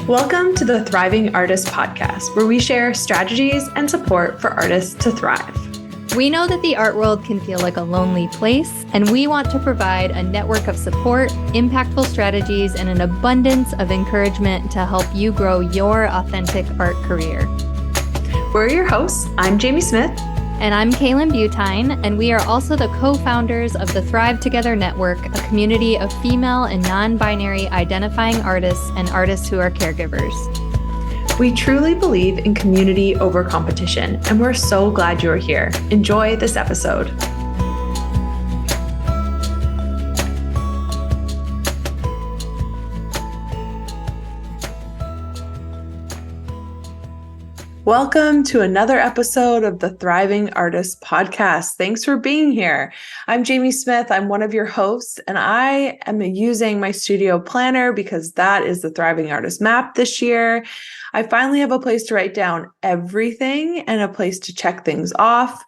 Welcome to the Thriving Artist Podcast, where we share strategies and support for artists to thrive. We know that the art world can feel like a lonely place, and we want to provide a network of support, impactful strategies, and an abundance of encouragement to help you grow your authentic art career. We're your hosts. I'm Jamie Smith. And I'm Kaylan Butine, and we are also the co-founders of the Thrive Together Network, a community of female and non-binary identifying artists and artists who are caregivers. We truly believe in community over competition, and we're so glad you're here. Enjoy this episode. Welcome to another episode of the Thriving Artist Podcast. Thanks for being here. I'm Jamie Smith. I'm one of your hosts, and I am using my studio planner because that is the Thriving Artist map this year. I finally have a place to write down everything and a place to check things off.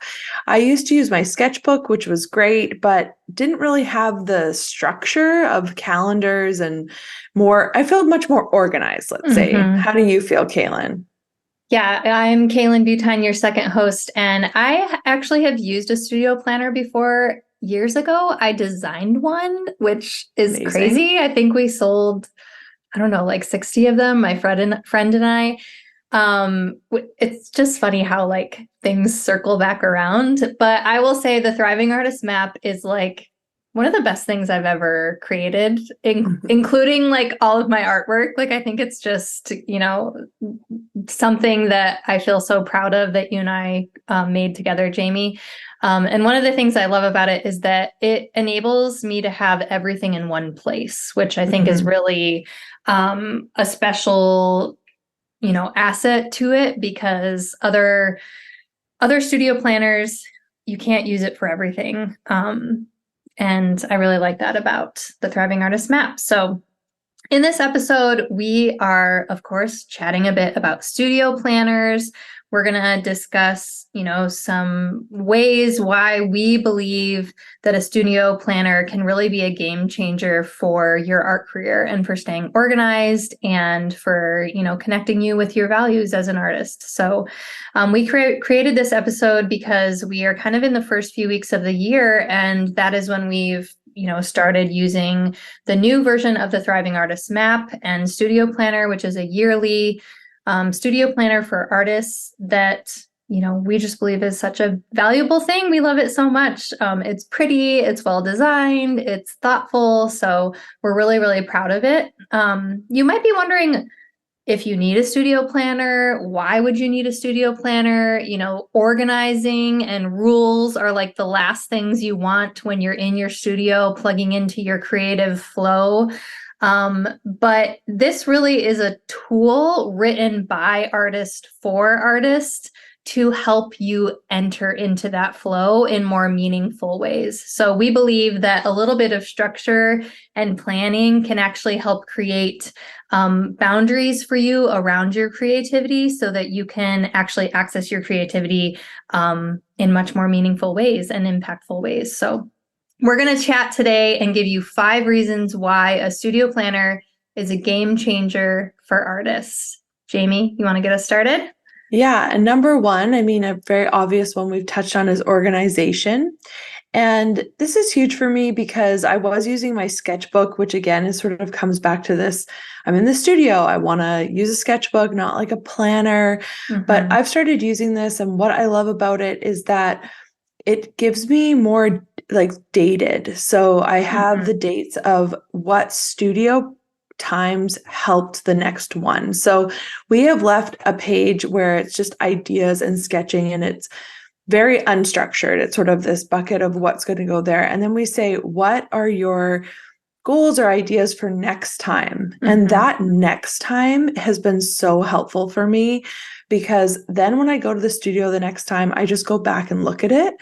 I used to use my sketchbook, which was great, but didn't really have the structure of calendars and more. I felt much more organized, let's say. How do you feel, Kaylan? Yeah, I'm Kaylan Butine, your second host, and I actually have used a studio planner before. Years ago, I designed one, which is Amazing. Crazy. I think we sold, like 60 of them, my friend and I. It's just funny how things circle back around. But I will say the Thriving Artist Map is one of the best things I've ever created, including all of my artwork. I think it's just, something that I feel so proud of that you and I made together, Jamie. And one of the things I love about it is that it enables me to have everything in one place, which I think is really a special, asset to it, because other studio planners, you can't use it for everything. And I really like that about the Thriving Artist Map. So in this episode, we are, of course, chatting a bit about studio planners. We're going to discuss, some ways why we believe that a studio planner can really be a game changer for your art career and for staying organized and for, connecting you with your values as an artist. So we created this episode because we are kind of in the first few weeks of the year, and that is when we've started using the new version of the Thriving Artist Map and Studio Planner, which is a yearly studio planner for artists that, we just believe is such a valuable thing. We love it so much. It's pretty, it's well designed, it's thoughtful. So we're really, really proud of it. You might be wondering, if you need a studio planner, why would you need a studio planner? Organizing and rules are the last things you want when you're in your studio plugging into your creative flow. But this really is a tool written by artists for artists to help you enter into that flow in more meaningful ways. So we believe that a little bit of structure and planning can actually help create boundaries for you around your creativity so that you can actually access your creativity in much more meaningful ways and impactful ways. So we're going to chat today and give you 5 reasons why a studio planner is a game changer for artists. Jamie, you want to get us started? Yeah. And number one, a very obvious one we've touched on is organization. And this is huge for me because I was using my sketchbook, which again is sort of comes back to this. I'm in the studio. I want to use a sketchbook, not like a planner. But I've started using this. And what I love about it is that it gives me more dated. So I have the dates of what studio times helped the next one. So we have left a page where it's just ideas and sketching, and it's very unstructured. It's sort of this bucket of what's going to go there. And then we say, what are your goals or ideas for next time? And that next time has been so helpful for me, because then when I go to the studio the next time, I just go back and look at it.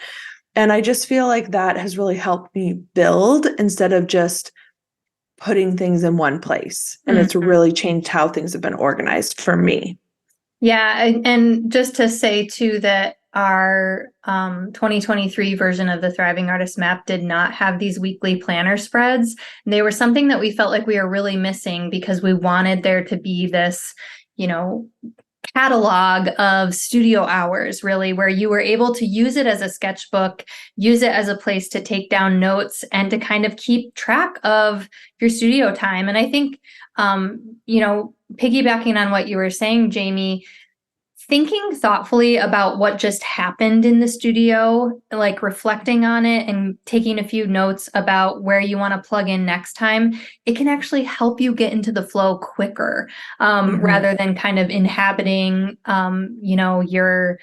And I just feel like that has really helped me build instead of just putting things in one place. And it's really changed how things have been organized for me. Yeah. And just to say too that our 2023 version of the Thriving Artist Map did not have these weekly planner spreads. They were something that we felt like we were really missing because we wanted there to be this, you know, catalog of studio hours, really, where you were able to use it as a sketchbook, use it as a place to take down notes and to kind of keep track of your studio time. And I think, piggybacking on what you were saying, Jamie, thinking thoughtfully about what just happened in the studio, like reflecting on it and taking a few notes about where you want to plug in next time, it can actually help you get into the flow quicker, rather than kind of inhabiting, your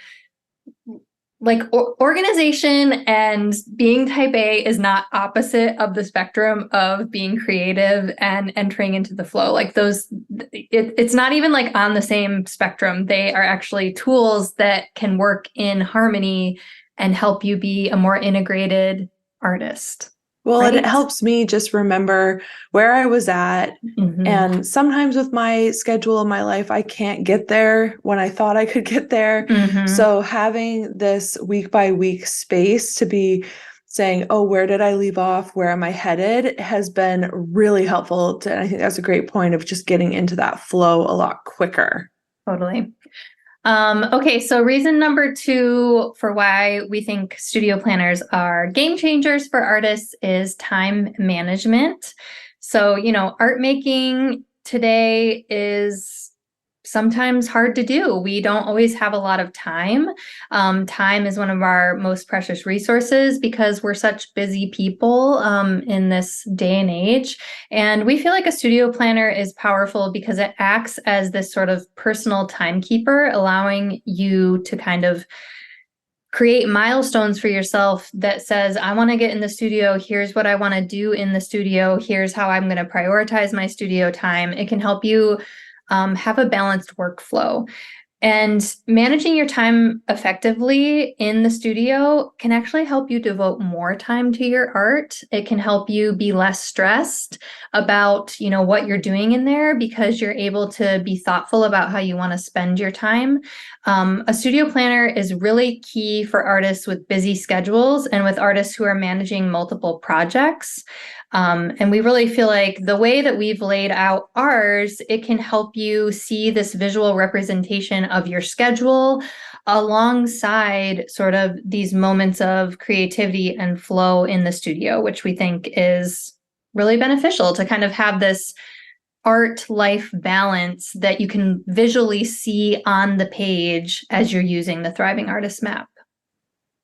organization. And being type A is not opposite of the spectrum of being creative and entering into the flow. Like it's not even like on the same spectrum. They are actually tools that can work in harmony and help you be a more integrated artist. Well, Right? and it helps me just remember where I was at. And sometimes with my schedule in my life, I can't get there when I thought I could get there. So having this week by week space to be saying, oh, where did I leave off? Where am I headed? Has been really helpful. And I think that's a great point of just getting into that flow a lot quicker. Totally. Okay, so reason number 2 for why we think studio planners are game changers for artists is time management. So, art making today is sometimes hard to do. We don't always have a lot of time. Time is one of our most precious resources because we're such busy people in this day and age. And we feel like a studio planner is powerful because it acts as this sort of personal timekeeper, allowing you to kind of create milestones for yourself that says, I want to get in the studio. Here's what I want to do in the studio. Here's how I'm going to prioritize my studio time. It can help you have a balanced workflow. And managing your time effectively in the studio can actually help you devote more time to your art. It can help you be less stressed about, what you're doing in there because you're able to be thoughtful about how you want to spend your time. A studio planner is really key for artists with busy schedules and with artists who are managing multiple projects. And we really feel like the way that we've laid out ours, it can help you see this visual representation of your schedule alongside sort of these moments of creativity and flow in the studio, which we think is really beneficial to kind of have this art life balance that you can visually see on the page as you're using the Thriving Artist Map.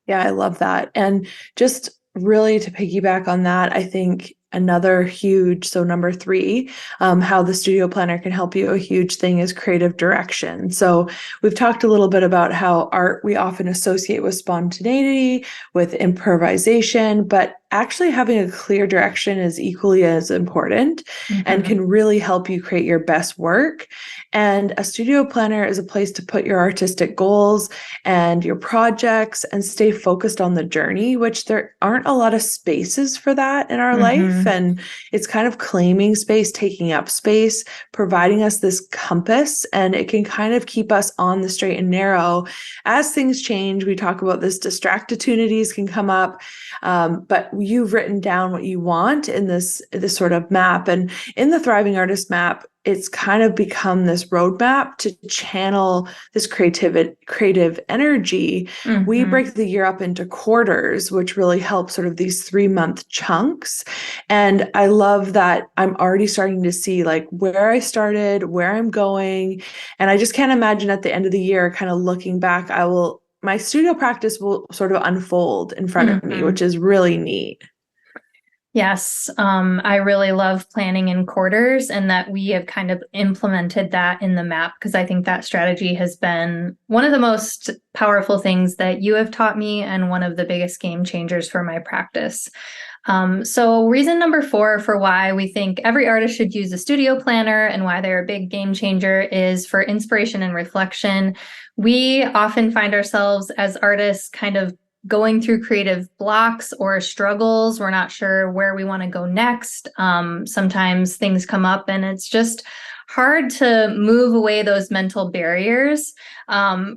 Yeah, I love that. And just really to piggyback on that, I think another huge, so number 3, how the studio planner can help you, a huge thing is creative direction. So we've talked a little bit about how art we often associate with spontaneity, with improvisation, but actually having a clear direction is equally as important and can really help you create your best work. And a studio planner is a place to put your artistic goals and your projects and stay focused on the journey, which there aren't a lot of spaces for that in our life. And it's kind of claiming space, taking up space, providing us this compass, and it can kind of keep us on the straight and narrow. As things change, we talk about this distractunities can come up, but you've written down what you want in this sort of map. And in the Thriving Artist Map, it's kind of become this roadmap to channel this creative energy. We break the year up into quarters, which really helps sort of these 3-month chunks. And I love that I'm already starting to see like where I started, where I'm going. And I just can't imagine at the end of the year, kind of looking back, my studio practice will sort of unfold in front of me, which is really neat. Yes, I really love planning in quarters and that we have kind of implemented that in the map because I think that strategy has been one of the most powerful things that you have taught me and one of the biggest game changers for my practice. So reason number 4 for why we think every artist should use a studio planner and why they're a big game changer is for inspiration and reflection. We often find ourselves as artists kind of going through creative blocks or struggles. We're not sure where we want to go next. Sometimes things come up and it's just hard to move away those mental barriers.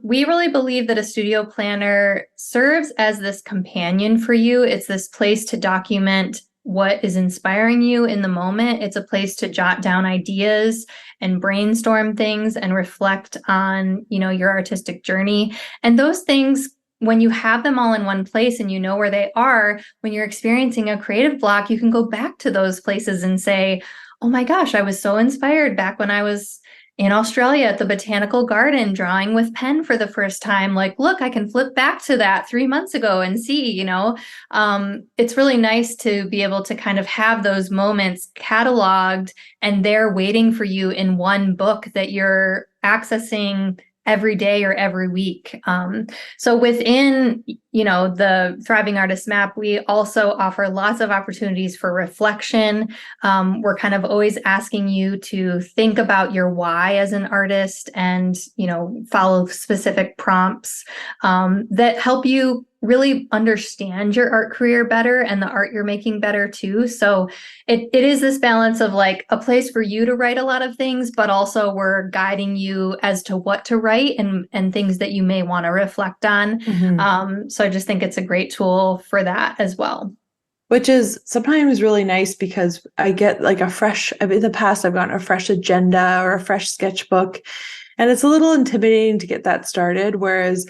We really believe that a studio planner serves as this companion for you. It's this place to document what is inspiring you in the moment. It's a place to jot down ideas and brainstorm things and reflect on, your artistic journey. And those things, when you have them all in one place and you know where they are, when you're experiencing a creative block, you can go back to those places and say, oh my gosh, I was so inspired back when I was in Australia at the botanical garden drawing with pen for the first time. Like, look, I can flip back to that 3 months ago and see, it's really nice to be able to kind of have those moments cataloged and they're waiting for you in one book that you're accessing every day or every week. So within, the Thriving Artist Map, we also offer lots of opportunities for reflection. We're kind of always asking you to think about your why as an artist and, follow specific prompts that help you really understand your art career better and the art you're making better too. So it is this balance of like a place for you to write a lot of things, but also we're guiding you as to what to write and things that you may want to reflect on. So I just think it's a great tool for that as well. Which is sometimes really nice because I get like in the past, I've gotten a fresh agenda or a fresh sketchbook, and it's a little intimidating to get that started. Whereas,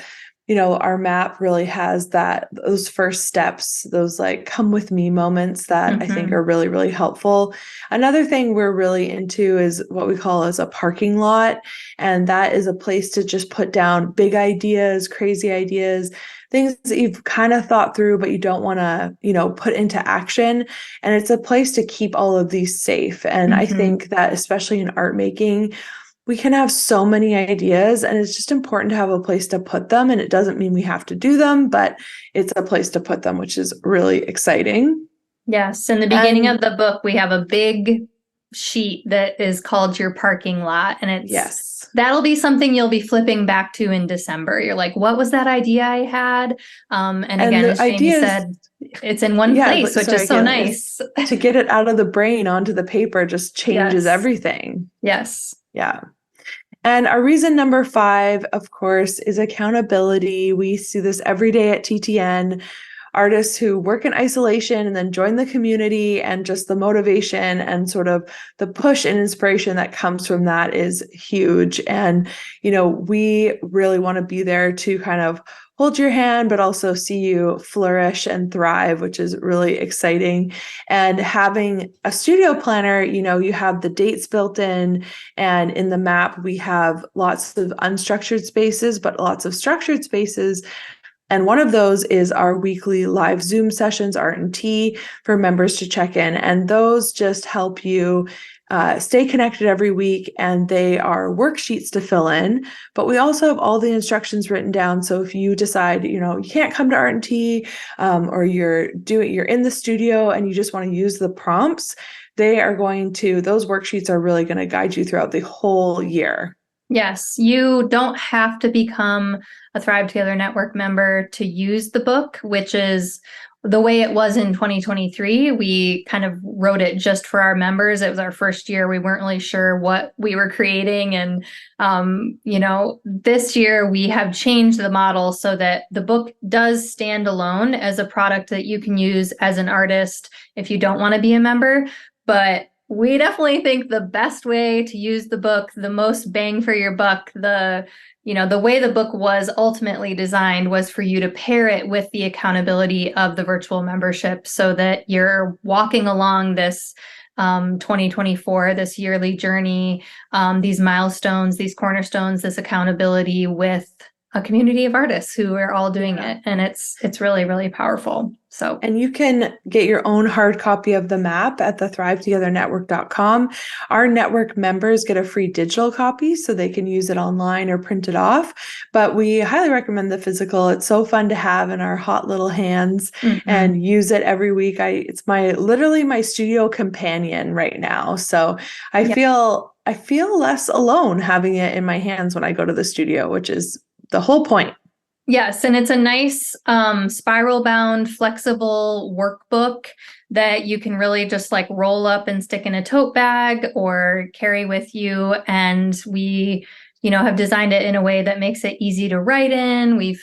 our map really has those first steps, those like come with me moments that I think are really, really helpful. Another thing we're really into is what we call as a parking lot. And that is a place to just put down big ideas, crazy ideas, things that you've kind of thought through, but you don't want to, put into action. And it's a place to keep all of these safe. And I think that especially in art making, we can have so many ideas and it's just important to have a place to put them. And it doesn't mean we have to do them, but it's a place to put them, which is really exciting. Yes. In the beginning of the book, we have a big sheet that is called your parking lot. And that'll be something you'll be flipping back to in December. You're like, what was that idea I had? And again, as Jamie said, it's in one place, which is so nice. To get it out of the brain onto the paper just changes everything. Yes. Yeah. And our reason number 5, of course, is accountability. We see this every day at TTN. Artists who work in isolation and then join the community, and just the motivation and sort of the push and inspiration that comes from that is huge. And, we really want to be there to kind of hold your hand, but also see you flourish and thrive, which is really exciting. And having a studio planner, you have the dates built in, and in the map, we have lots of unstructured spaces, but lots of structured spaces. And one of those is our weekly live Zoom sessions, Art and Tea, for members to check in. And those just help you stay connected every week, and they are worksheets to fill in. But we also have all the instructions written down. So if you decide, you can't come to Art and Tea, or you're in the studio and you just want to use the prompts, those worksheets are really going to guide you throughout the whole year. Yes, you don't have to become a Thrive Together Network member to use the book, which is the way it was in 2023. We kind of wrote it just for our members. It was our first year. We weren't really sure what we were creating. And, this year we have changed the model so that the book does stand alone as a product that you can use as an artist if you don't want to be a member. But we definitely think the best way to use the book, the most bang for your buck, the way the book was ultimately designed was for you to pair it with the accountability of the virtual membership so that you're walking along this 2024, this yearly journey, these milestones, these cornerstones, this accountability with a community of artists who are all doing it. And it's really, really powerful. And you can get your own hard copy of the map at the thrivetogethernetwork.com. Our network members get a free digital copy so they can use it online or print it off. But we highly recommend the physical. It's so fun to have in our hot little hands and use it every week. It's literally my studio companion right now. So I feel less alone having it in my hands when I go to the studio, which is the whole point. Yes, and it's a nice spiral bound, flexible workbook that you can really just like roll up and stick in a tote bag or carry with you. And we, have designed it in a way that makes it easy to write in. We've,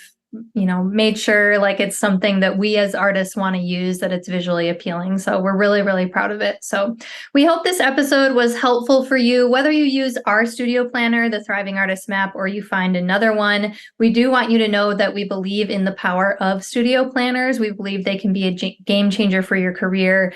made sure like it's something that we as artists want to use, that it's visually appealing. So we're really, really proud of it. So we hope this episode was helpful for you, whether you use our studio planner, the Thriving Artist Map, or you find another one. We do want you to know that we believe in the power of studio planners. We believe they can be a game changer for your career,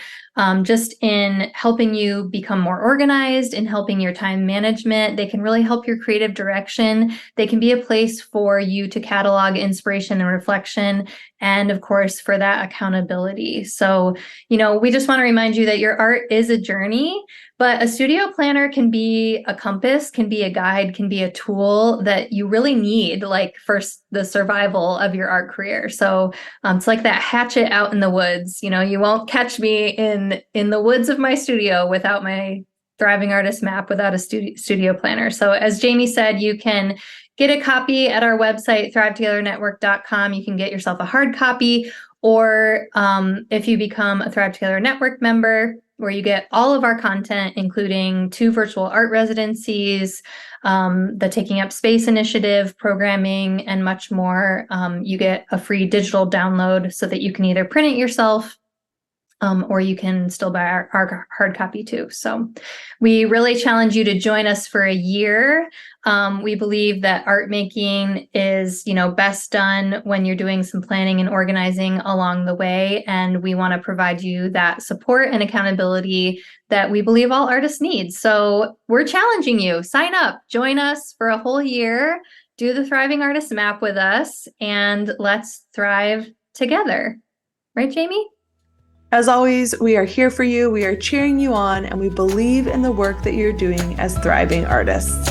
just in helping you become more organized, in helping your time management. They can really help your creative direction. They can be a place for you to catalog inspiration and reflection, and of course, for that accountability. So, we just want to remind you that your art is a journey, but a studio planner can be a compass, can be a guide, can be a tool that you really need, like for the survival of your art career. So it's like that hatchet out in the woods. You won't catch me in the woods of my studio without my Thriving Artist Map, without a studio planner. So as Jamie said, you can get a copy at our website, thrivetogethernetwork.com. You can get yourself a hard copy, or if you become a Thrive Together Network member, where you get all of our content, including 2 virtual art residencies, the Taking Up Space initiative, programming, and much more. You get a free digital download so that you can either print it yourself, or you can still buy our hard copy too. So we really challenge you to join us for a year. We believe that art making is, best done when you're doing some planning and organizing along the way. And we want to provide you that support and accountability that we believe all artists need. So we're challenging you. Sign up, join us for a whole year, do the Thriving Artist Map with us, and let's thrive together. Right, Jamie? As always, we are here for you, we are cheering you on, and we believe in the work that you're doing as thriving artists.